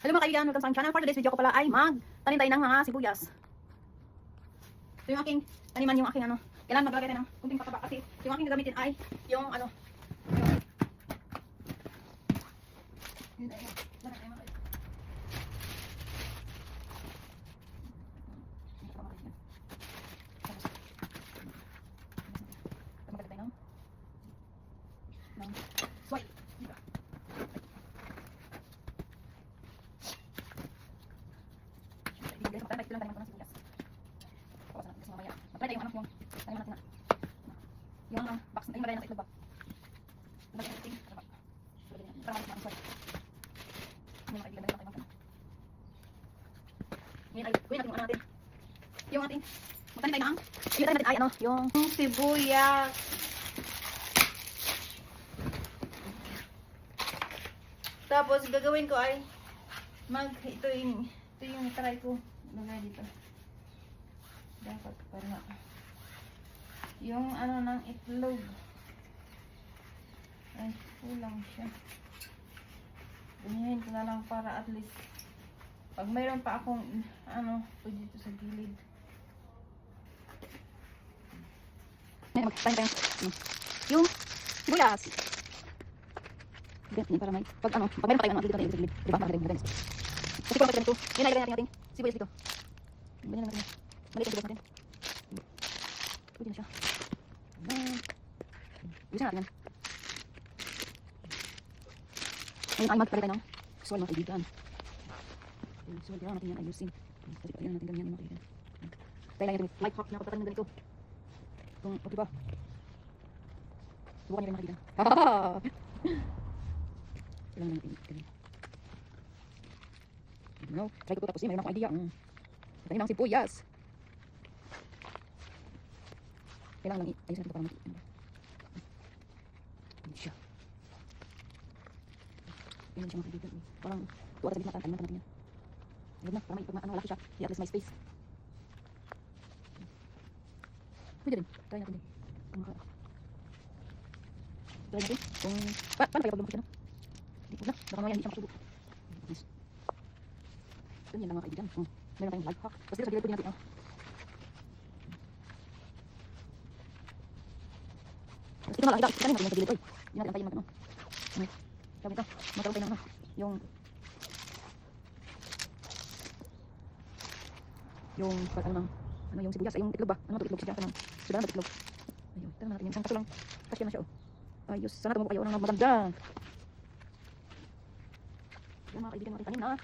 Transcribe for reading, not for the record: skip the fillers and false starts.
Hello mga kaibigan, welcome sa aking channel. For today's video ko pala ay magtanim tayo ng mga sibuyas. Ito yung aking taniman, yung aking ano. Kailangan maglagay tayo ng kunting pataba kasi yung aking gagamitin ay yung ano. Yun ay, lagay tayo mga kaibigan. Maglagay tayo ng soil. Guys, magtatay ko lang tayo ng sibuyas. Tapos na, kasi mamaya. Magtatay tayo yung ano, yung taniman natin na. Yung box, ay magay natin itlog ba? Magay natin itlog ba? Para malis na ang soil. Hindi mga kaibigan, dahil tayo magkano. Ngayon ay, kunin natin yung ano natin. Yung ating, magtanim tayo ng, yung tanim natin ay ano, yung sibuyas. Tapos gagawin ko ay ito yung try ko lagay dito. Dapat para yung ano ng itlog ay kulang siya. Ganyan ko na lang para at least pag mayroon pa akong ano pwede dito sa gilid. Ngayon magtanim tayo yung sibuyas. Ganyan para may pag ano pag mayroon pa tayo ano dito tayo sa gilid. Diba? Maganda. Kasi kung maganda nito, yun ay ilagay natin ating sibuyas dito. Ganyan natin. Maliit ang sibuyas natin. Pwede na siya. Ayusin natin yan. Ngayon ay magpalit tayo ng soil mga kaibigan. Yung soil kailangan natin yan ayusin. Kasi kailangan natin ganyan mga kaibigan. Kailangan natin life hack na pagtatanim ng ganito. Kung, o diba? Subukan nyo rin mga kaibigan. Kailangan natin ganyan. No, try ko tapos mayroon akong idea. Tanim ng sibuyas. Kailangan lang ayusin natin ito para makita. Ayan siya. Ayan siya mga kaibigan. Parang tuwa sa gitna tayo natin yan. Ayan na, para may pag malaki siya. At least may space. Pwede rin. Try natin din. Try natin. Kung paano kaya paglumaki siya no? Hindi na. Baka mamaya hindi siya masubo. Yes. Ganyan lang mga kaibigan. Meron tayong life hack. Tapos dito sa gilid pwede natin. Tapos ito na lang. Itanin natin sa gilid. Hindi natin antayin mag-ano. Sabi ito. Magkaroon tayo ng ano. Yung pag ano ng ano yung sibuyas. Ay yung itlog ba? Ano ito itlog siya? Sudahan ba itlog? Ayun. Tignan natin yan. Isang kaso lang. Kasya na siya. Ayos. Sana tumubo kayo ng maganda. Yan mga kaibigan natin tanim na